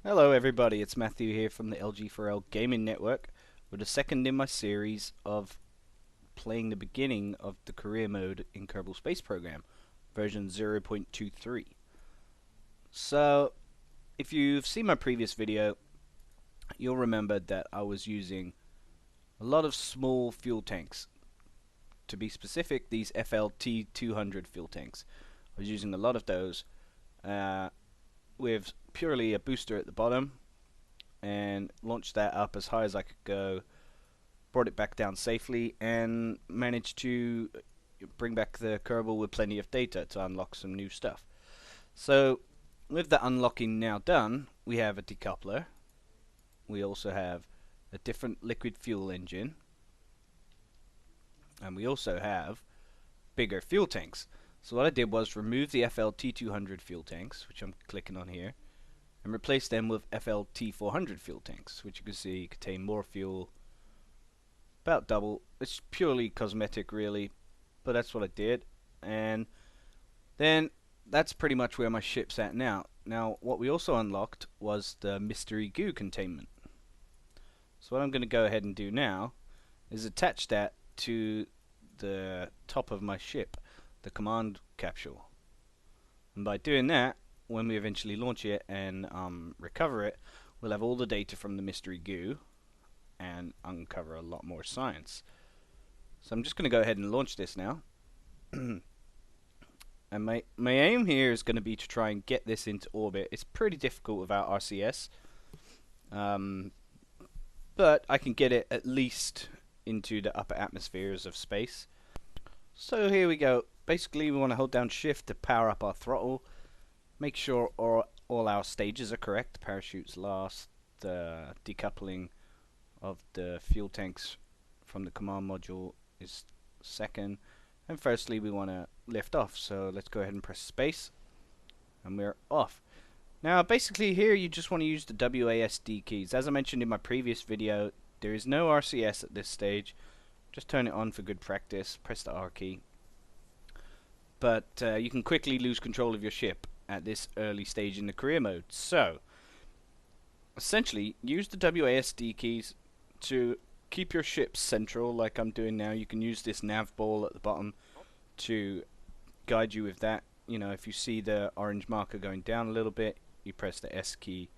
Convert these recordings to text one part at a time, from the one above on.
Hello everybody, it's Matthew here from the LG4L Gaming Network with the second in my series of playing the beginning of the career mode in Kerbal Space Program, version 0.23. So, if you've seen my previous video, you'll remember that I was using a lot of small fuel tanks. To be specific, these FLT 200 fuel tanks. I was using a lot of those with purely a booster at the bottom, and launched that up as high as I could go, brought it back down safely, and managed to bring back the Kerbal with plenty of data to unlock some new stuff. So with the unlocking now done, we have a decoupler, we also have a different liquid fuel engine, and we also have bigger fuel tanks. So what I did was remove the FLT 200 fuel tanks, which I'm clicking on here, and replace them with FLT 400 fuel tanks, which you can see contain more fuel, about double. It's purely cosmetic really, but that's what I did. And then that's pretty much where my ship's at now. Now what we also unlocked was the mystery goo containment. So what I'm going to go ahead and do now is attach that to the top of my ship, the command capsule. And by doing that, when we eventually launch it and recover it, we'll have all the data from the mystery goo and uncover a lot more science. So I'm just going to go ahead and launch this now. And my aim here is going to be to try and get this into orbit. It's pretty difficult without RCS, but I can get it at least into the upper atmospheres of space. So here we go. Basically we want to hold down shift to power up our throttle, make sure all our stages are correct. Parachutes last, decoupling of the fuel tanks from the command module is second, and firstly we want to lift off. So let's go ahead and press space, and we're off. Now basically here you just want to use the WASD keys. As I mentioned in my previous video, there is no RCS at this stage. Just turn it on for good practice, press the R key. But you can quickly lose control of your ship at this early stage in the career mode. So essentially use the WASD keys to keep your ship central like I'm doing now. You can use this nav ball at the bottom to guide you with that. You know, if you see the orange marker going down a little bit, you press the S key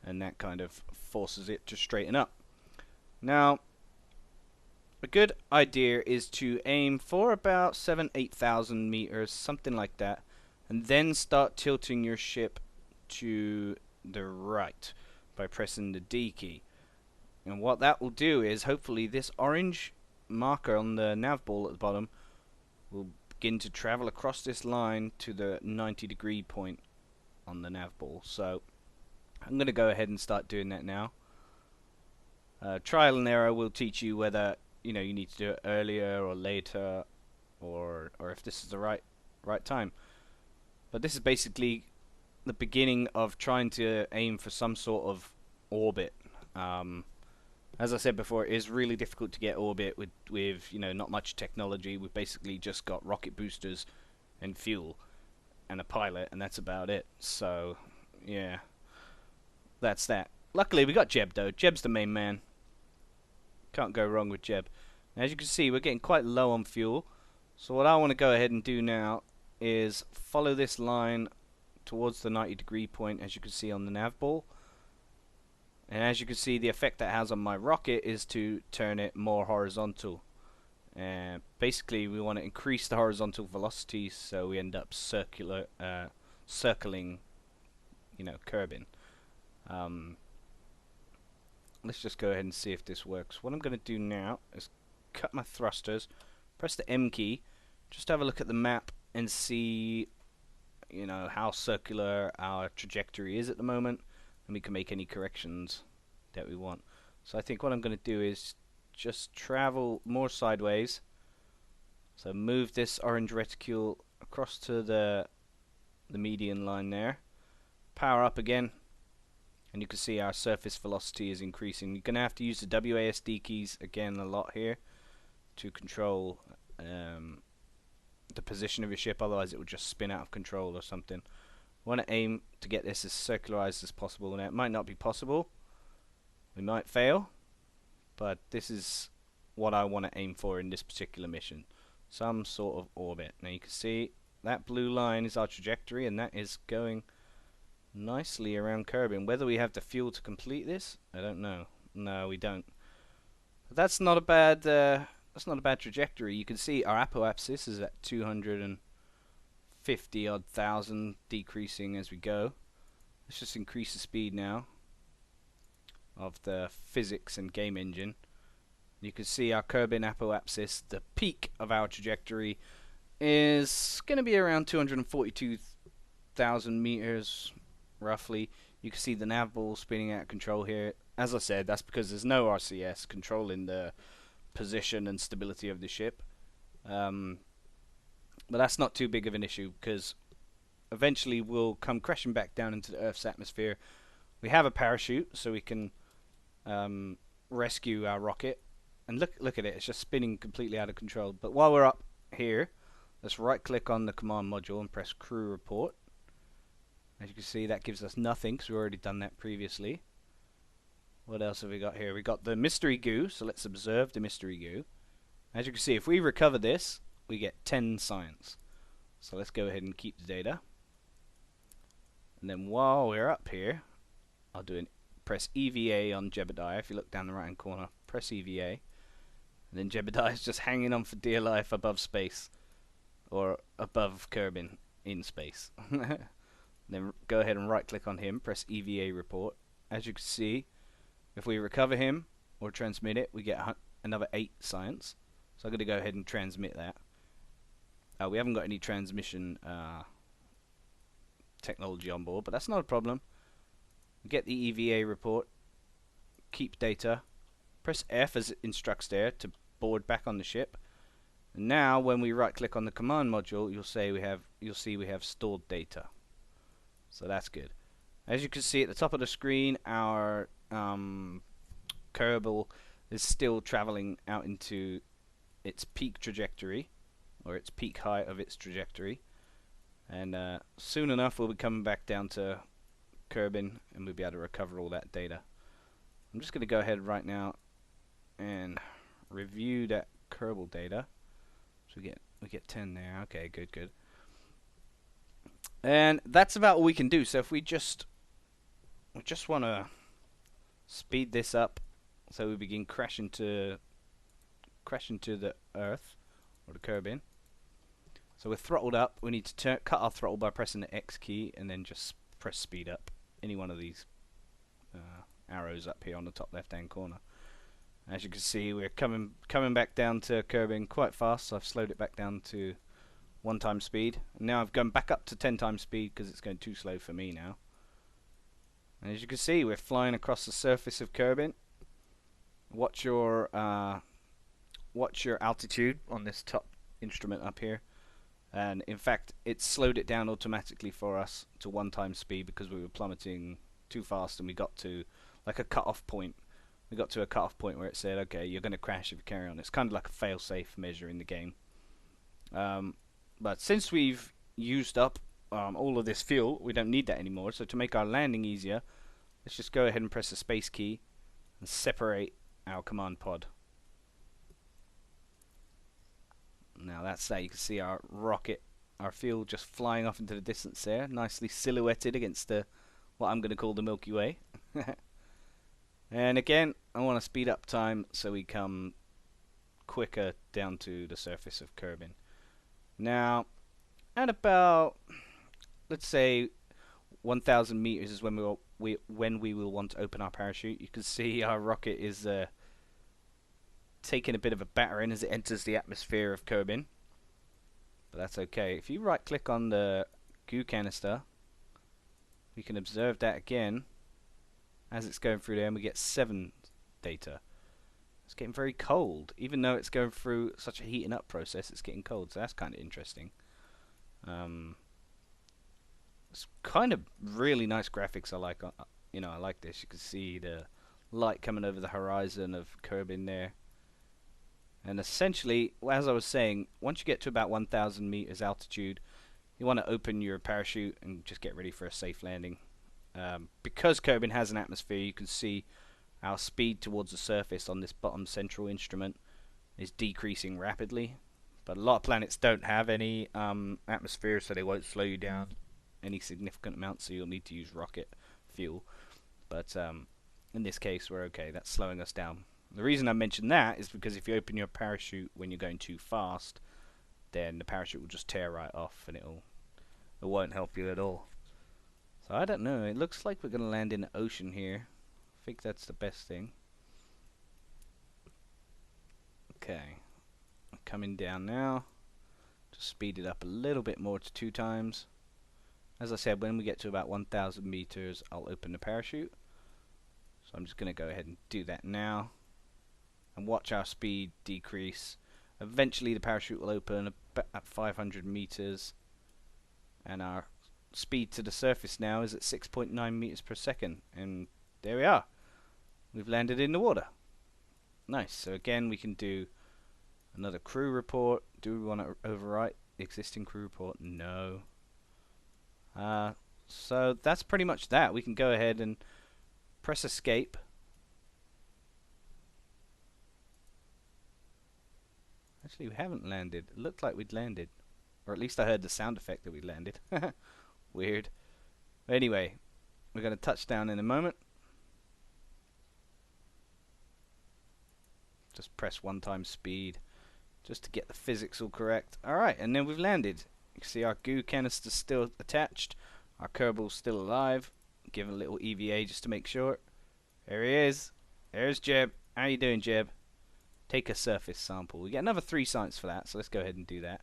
and that kind of forces it to straighten up. Now a good idea is to aim for about 8,000 meters, something like that, and then start tilting your ship to the right by pressing the D key. And what that will do is hopefully this orange marker on the nav ball at the bottom will begin to travel across this line to the 90-degree point on the nav ball. So I'm going to go ahead and start doing that now. Trial and error will teach you whether you need to do it earlier or later, or if this is the right time. But this is basically the beginning of trying to aim for some sort of orbit. As I said before, it is really difficult to get orbit with not much technology. We've basically just got rocket boosters and fuel and a pilot, and that's about it. So yeah, that's that. Luckily we got Jeb though. Jeb's the main man. Can't go wrong with Jeb. Now, as you can see, we're getting quite low on fuel. So what I want to go ahead and do now is follow this line towards the 90-degree point, as you can see on the nav ball. And as you can see, the effect that has on my rocket is to turn it more horizontal. And basically we want to increase the horizontal velocity so we end up circling kerbin. Let's just go ahead and see if this works. What I'm going to do now is cut my thrusters, press the M key, just have a look at the map and see how circular our trajectory is at the moment, and we can make any corrections that we want. So I think what I'm going to do is just travel more sideways. So move this orange reticule across to the median line there, power up again, and you can see our surface velocity is increasing. You're going to have to use the WASD keys again a lot here to control the position of your ship, otherwise it will just spin out of control or something. want to aim to get this as circularized as possible. Now, it might not be possible. We might fail. But this is what I want to aim for in this particular mission. Some sort of orbit. Now you can see that blue line is our trajectory, and that is going nicely around Kerbin. Whether we have the fuel to complete this, I don't know. No, we don't. But that's not a bad trajectory. You can see our apoapsis is at 250 odd thousand, decreasing as we go. Let's just increase the speed now of the physics and game engine. You can see our Kerbin apoapsis, the peak of our trajectory, is going to be around 242,000 meters, roughly. You can see the nav ball spinning out of control here. As I said, that's because there's no RCS controlling the position and stability of the ship. But that's not too big of an issue, because eventually we'll come crashing back down into the Earth's atmosphere. We have a parachute, so we can rescue our rocket, and look at it, it's just spinning completely out of control. But while we're up here, let's right click on the command module and press crew report. As you can see, that gives us nothing because we've already done that previously. What else have we got here? We got the mystery goo, so let's observe the mystery goo. As you can see, if we recover this, we get 10 science. So let's go ahead and keep the data, and then while we're up here, I'll press EVA on Jebediah. If you look down the right hand corner, press EVA, and then Jebediah is just hanging on for dear life above space, or above Kerbin in space. Then go ahead and right click on him, press EVA report. As you can see, if we recover him or transmit it, we get another 8 science. So I'm going to go ahead and transmit that. We haven't got any transmission technology on board, but that's not a problem. Get the EVA report, keep data, press F as it instructs there to board back on the ship. And now when we right click on the command module, you'll see we have stored data. So that's good. As you can see at the top of the screen, our Kerbal is still traveling out into its peak trajectory, or its peak height of its trajectory, and soon enough we'll be coming back down to Kerbin, and we'll be able to recover all that data. I'm just going to go ahead right now and review that Kerbal data. So we get 10 there. Okay, good. And that's about all we can do. So if we just want to speed this up, so we begin crashing to the Earth, or the Kerbin. So we're throttled up. We need to cut our throttle by pressing the X key, and then just press speed up. Any one of these arrows up here on the top left hand corner. As you can see, we're coming back down to Kerbin quite fast, so I've slowed it back down to 1 times speed. And now I've gone back up to 10 times speed because it's going too slow for me now. And as you can see, we're flying across the surface of Kerbin. Watch your altitude on this top instrument up here. And in fact, it slowed it down automatically for us to 1 times speed because we were plummeting too fast, and we got to like a cut-off point. We got to a cut-off point where it said, okay, you're going to crash if you carry on. It's kind of like a fail-safe measure in the game. But since we've used up all of this fuel, we don't need that anymore. So to make our landing easier, let's just go ahead and press the space key and separate our command pod. Now that's that. You can see our rocket, our fuel just flying off into the distance there, nicely silhouetted against what I'm going to call the Milky Way. And again, I want to speed up time so we come quicker down to the surface of Kerbin. Now, at about, let's say, 1,000 meters is when we will want to open our parachute. You can see our rocket is taking a bit of a battering as it enters the atmosphere of Kerbin, but that's okay. If you right click on the goo canister, we can observe that again as it's going through there, and we get 7 data. It's getting very cold, even though it's going through such a heating up process. It's getting cold, so that's kind of interesting. It's kind of really nice graphics. I like, I like this. You can see the light coming over the horizon of Kerbin there. And essentially, as I was saying, once you get to about 1,000 meters altitude, you want to open your parachute and just get ready for a safe landing. Because Kerbin has an atmosphere, you can see our speed towards the surface on this bottom central instrument is decreasing rapidly. But a lot of planets don't have any atmosphere, so they won't slow you down any significant amount, so you'll need to use rocket fuel. But in this case, we're okay. That's slowing us down. The reason I mention that is because if you open your parachute when you're going too fast, then the parachute will just tear right off, and it won't help you at all. So I don't know. It looks like we're going to land in the ocean here. I think that's the best thing. Okay. I'm coming down now. Just speed it up a little bit more to 2 times. As I said, when we get to about 1,000 meters, I'll open the parachute. So I'm just going to go ahead and do that now. And watch our speed decrease. Eventually the parachute will open at 500 meters. And our speed to the surface now is at 6.9 meters per second. And there we are. We've landed in the water. Nice. So again, we can do another crew report. Do we want to overwrite the existing crew report? No. So that's pretty much that. We can go ahead and press escape. Actually, we haven't landed. It looked like we'd landed. Or at least I heard the sound effect that we landed. Weird. Anyway, we're going to touch down in a moment. Just press 1 times speed just to get the physics all correct. Alright, and then we've landed. You can see our goo canister's still attached. Our Kerbal's still alive. Give it a little EVA just to make sure. There he is. There's Jeb. How you doing, Jeb? Take a surface sample. We get another 3 science for that, so let's go ahead and do that.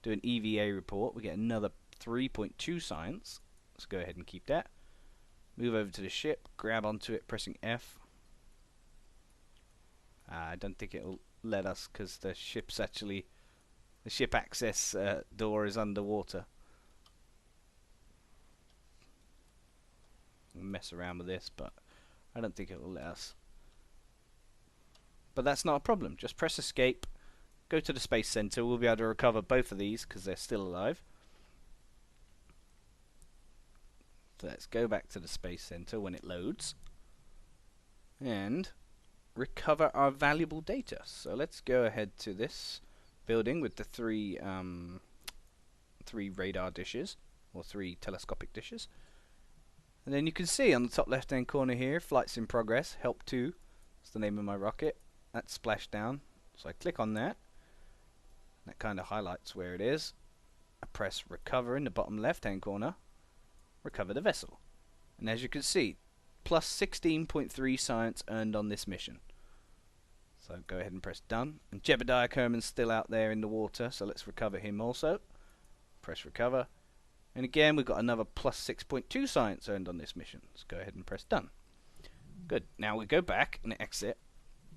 Do an EVA report. We get another 3.2 science. Let's go ahead and keep that. Move over to the ship. Grab onto it, pressing F. I don't think it'll let us because the ship's actually... The ship access door is underwater. We'll mess around with this, but I don't think it will let us. But that's not a problem. Just press escape. Go to the Space Center. We'll be able to recover both of these because they're still alive. So let's go back to the Space Center when it loads. And recover our valuable data. So let's go ahead to this building with the 3 radar dishes, or 3 telescopic dishes. And then you can see on the top left hand corner here, flight's in progress, help 2. That's the name of my rocket. That's splashed down. So I click on that. That kind of highlights where it is. I press recover in the bottom left hand corner. Recover the vessel. And as you can see, plus 16.3 science earned on this mission. So go ahead and press done. And Jebediah Kerman's still out there in the water, so let's recover him also. Press recover. And again, we've got another plus 6.2 science earned on this mission. Let's go ahead and press done. Good. Now we go back and exit.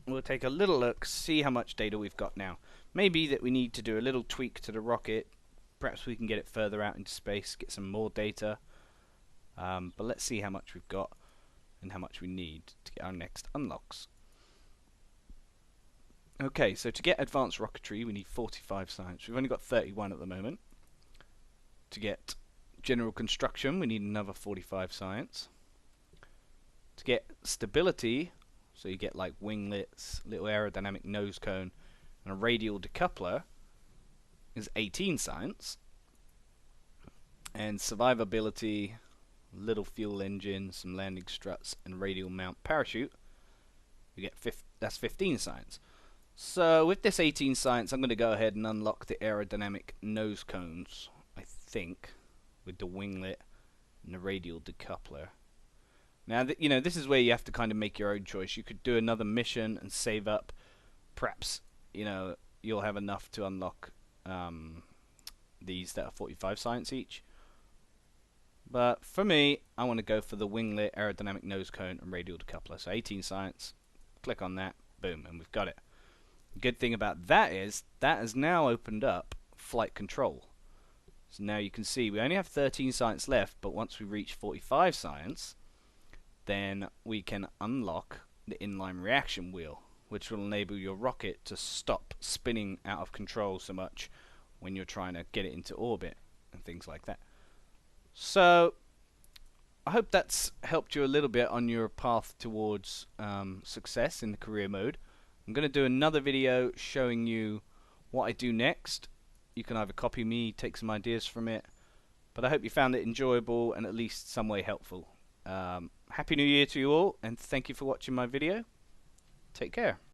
We'll take a little look, see how much data we've got now. Maybe that we need to do a little tweak to the rocket. Perhaps we can get it further out into space, get some more data. But let's see how much we've got and how much we need to get our next unlocks. Okay, so to get advanced rocketry, we need 45 science. We've only got 31 at the moment. To get general construction, we need another 45 science. To get stability, so you get like winglets, little aerodynamic nose cone, and a radial decoupler, is 18 science. And survivability, little fuel engine, some landing struts, and radial mount parachute, you get that's 15 science. So with this 18 science, I'm going to go ahead and unlock the aerodynamic nose cones, I think, with the winglet and the radial decoupler. Now, this is where you have to kind of make your own choice. You could do another mission and save up. Perhaps, you'll have enough to unlock these that are 45 science each. But for me, I want to go for the winglet, aerodynamic nose cone, and radial decoupler. So 18 science, click on that, boom, and we've got it. The good thing about that is that has now opened up flight control. So now you can see we only have 13 science left, but once we reach 45 science, then we can unlock the inline reaction wheel, which will enable your rocket to stop spinning out of control so much when you're trying to get it into orbit. and things like that. So I hope that's helped you a little bit on your path towards success in the career mode. I'm going to do another video showing you what I do next. You can either copy me, take some ideas from it, but I hope you found it enjoyable and at least some way helpful. Happy New Year to you all, and thank you for watching my video. Take care.